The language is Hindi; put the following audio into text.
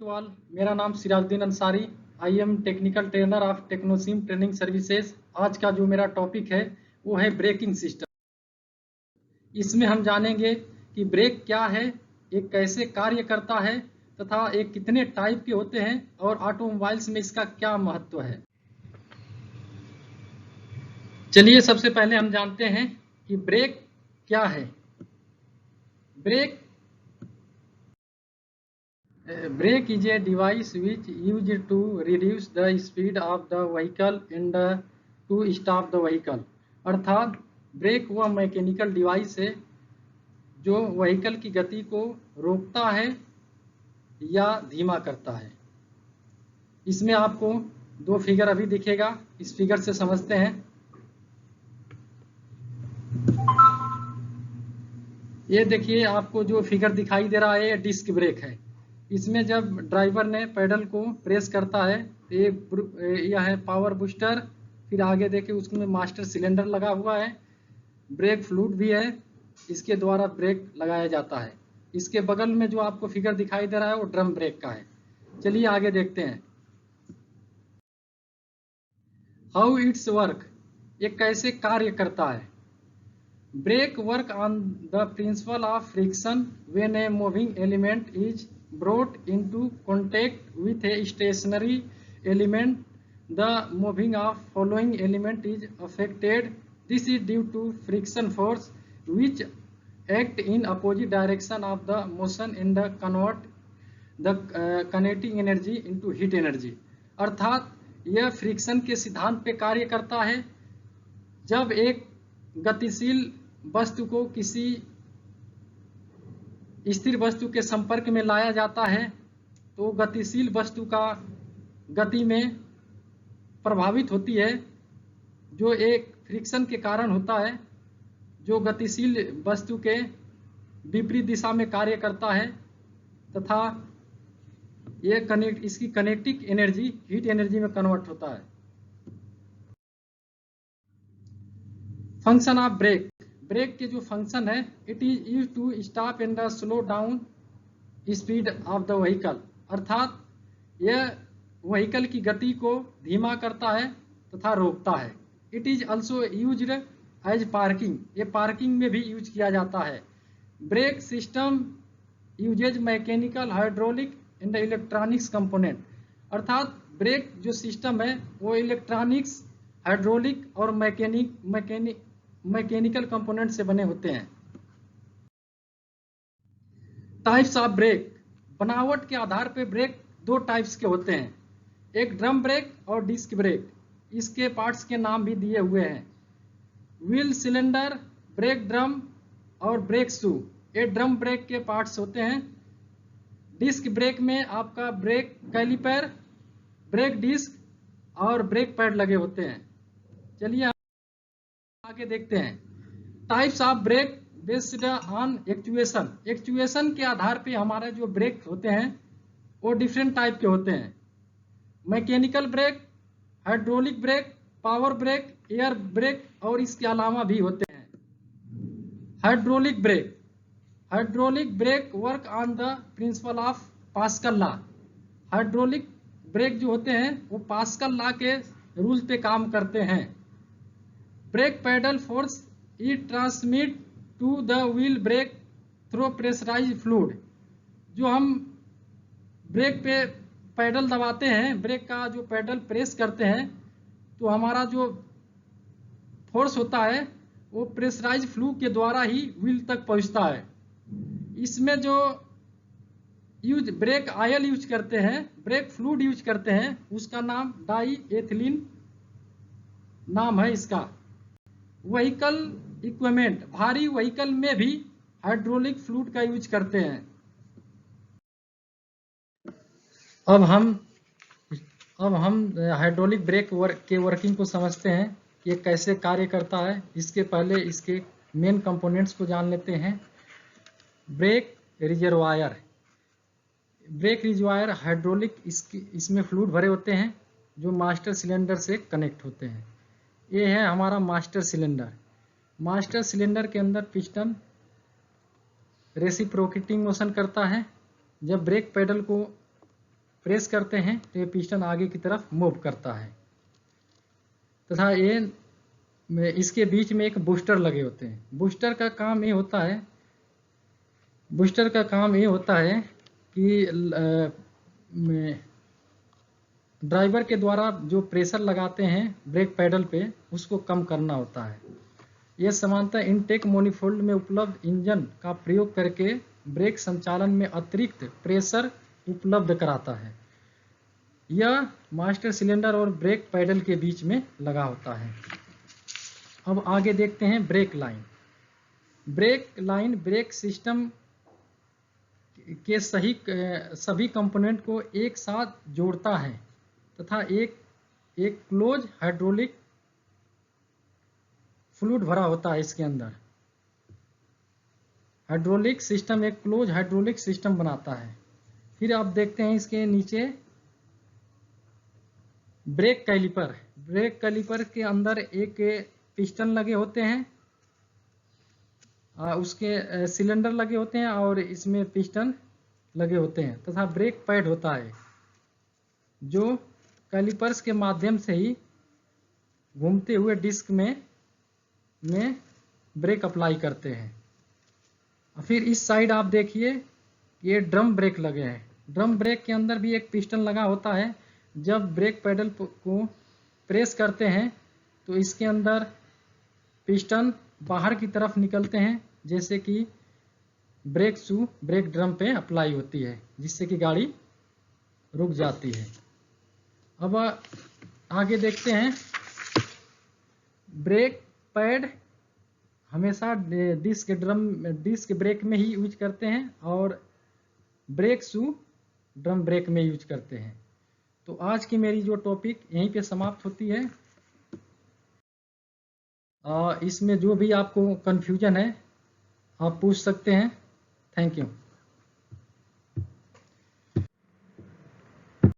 टू ऑल, मेरा नाम Sirajuddin Ansari. I am technical trainer of Technosim training services. आज का जो मेरा टॉपिक है वो है ब्रेकिंग सिस्टम। इसमें हम जानेंगे कि ब्रेक क्या है, ये कैसे कार्य करता है तथा ये कितने टाइप के होते हैं और ऑटोमोबाइल्स में इसका क्या महत्व है। चलिए सबसे पहले हम जानते हैं कि ब्रेक क्या है। Brake is a device which used to reduce the speed of the vehicle and to stop the vehicle। अर्थात ब्रेक वह मैकेनिकल डिवाइस है जो व्हीकल की गति को रोकता है या धीमा करता है। इसमें आपको दो फिगर अभी दिखेगा, इस फिगर से समझते हैं। ये देखिए, आपको जो फिगर दिखाई दे रहा है ये डिस्क ब्रेक है। इसमें जब ड्राइवर ने पैडल को प्रेस करता है तो यह है पावर बूस्टर, फिर आगे देखिए उसमें मास्टर सिलेंडर लगा हुआ है, ब्रेक फ्लूइड भी है, इसके द्वारा ब्रेक लगाया जाता है। इसके बगल में जो आपको फिगर दिखाई दे रहा है वो ड्रम ब्रेक का है। चलिए आगे देखते हैं हाउ इट्स वर्क, ये कैसे कार्य करता है। Brake work on the principle of friction when a moving element is brought into contact with a stationary element. The moving of following element is affected. This is due to friction force which act in opposite direction of the motion and convert the kinetic energy into heat energy। अर्थात यह फ्रिक्शन के सिद्धांत पे कार्य करता है। जब एक गतिशील वस्तु को किसी स्थिर वस्तु के संपर्क में लाया जाता है तो गतिशील वस्तु का गति में प्रभावित होती है, जो एक फ्रिक्शन के कारण होता है, जो गतिशील वस्तु के विपरीत दिशा में कार्य करता है तथा इसकी कनेक्टिक एनर्जी हीट एनर्जी में कन्वर्ट होता है। फंक्शन ऑफ ब्रेक, ब्रेक के जो फंक्शन है, it is use to stop and slow down speed of the vehicle. अर्थात यह व्हीकल की गति को धीमा करता है तथा रोकता है। It is also used as parking, ये पार्किंग में भी यूज किया जाता है। Brake system uses mechanical, hydraulic and electronics component. अर्थात ब्रेक जो सिस्टम है वो इलेक्ट्रॉनिक्स, हाइड्रोलिक और मैकेनिकल कंपोनेंट से बने होते हैं। टाइप्स ऑफ ब्रेक, बनावट के आधार पर ब्रेक दो टाइप्स के होते हैं, एक ड्रम ब्रेक और डिस्क ब्रेक। इसके पार्ट्स के नाम भी दिए हुए हैं, व्हील, सिलेंडर, ब्रेक ड्रम और ब्रेक शू। ये ड्रम ब्रेक के पार्ट्स होते हैं। डिस्क ब्रेक में आपका ब्रेक कैलिपर, ब्रेक डिस्क और ब्रेक पैड लगे होते हैं। चलिए आगे देखते हैं types of brake based on actuation. Actuation के आधार पे हमारे जो ब्रेक होते हैं वो डिफरेंट टाइप के होते हैं, mechanical brake, hydraulic brake, power brake, air brake और इसके अलावा भी होते हैं। Hydraulic brake, hydraulic brake work on the principle of Pascal law. Hydraulic brake जो होते हैं वो पास्कल लॉ के रूल पे काम करते हैं। Brake pedal force is transmit to the wheel brake through pressurise fluid. जो हम ब्रेक पे पैडल दबाते हैं, ब्रेक का जो पैडल प्रेस करते हैं तो हमारा जो फोर्स होता है वो प्रेशराइज फ्लूइड के द्वारा ही व्हील तक पहुंचता है। इसमें जो ब्रेक ऑयल यूज करते हैं, ब्रेक फ्लूइड यूज करते हैं, उसका नाम डाई एथिलीन नाम है इसका। व्हीकल इक्विपमेंट, भारी व्हीकल में भी हाइड्रोलिक फ्लूइड का यूज करते हैं। अब हम हाइड्रोलिक ब्रेक के वर्किंग को समझते हैं, ये कैसे कार्य करता है। इसके पहले इसके मेन कंपोनेंट्स को जान लेते हैं। Brake reservoir, brake reservoir hydraulic, इसमें फ्लूइड भरे होते हैं जो मास्टर सिलेंडर से कनेक्ट होते हैं। ये है हमारा मास्टर सिलेंडर। मास्टर सिलेंडर के अंदर पिस्टन रेसिप्रोकेटिंग मोशन करता है। जब ब्रेक पेडल को प्रेस करते हैं तो ये पिस्टन आगे की तरफ मूव करता है, तथा ये इसके बीच में एक बूस्टर लगे होते हैं। बूस्टर का काम ये होता है कि ड्राइवर के द्वारा जो प्रेशर लगाते हैं ब्रेक पैडल पे उसको कम करना होता है। यह समानतः इनटेक मोनीफोल्ड में उपलब्ध इंजन का प्रयोग करके ब्रेक संचालन में अतिरिक्त प्रेशर उपलब्ध कराता है। यह मास्टर सिलेंडर और ब्रेक पैडल के बीच में लगा होता है। अब आगे देखते हैं brake line. Brake line brake system के सभी कंपोनेंट को एक साथ जोड़ता है तथा एक क्लोज हाइड्रोलिक फ्लूइड भरा होता है। इसके अंदर हाइड्रोलिक सिस्टम एक क्लोज हाइड्रोलिक सिस्टम बनाता है। फिर आप देखते हैं इसके नीचे ब्रेक कैलिपर। ब्रेक कैलिपर के अंदर एक पिस्टन लगे होते हैं, उसके सिलेंडर लगे होते हैं और इसमें पिस्टन लगे होते हैं तथा ब्रेक पैड होता है जो कैलिपर्स के माध्यम से ही घूमते हुए डिस्क में ब्रेक अप्लाई करते हैं। फिर इस साइड आप देखिए ये ड्रम ब्रेक लगे हैं। ड्रम ब्रेक के अंदर भी एक पिस्टन लगा होता है। जब ब्रेक पैडल को प्रेस करते हैं तो इसके अंदर पिस्टन बाहर की तरफ निकलते हैं, जैसे कि ब्रेक शू ब्रेक ड्रम पे अप्लाई होती है, जिससे कि गाड़ी रुक जाती है। अब आगे देखते हैं। ब्रेक पैड हमेशा डिस्क ब्रेक में ही यूज करते हैं और ब्रेक शू ड्रम ब्रेक में यूज करते हैं। तो आज की मेरी जो टॉपिक यहीं पे समाप्त होती है। इसमें जो भी आपको कन्फ्यूजन है आप पूछ सकते हैं। Thank you.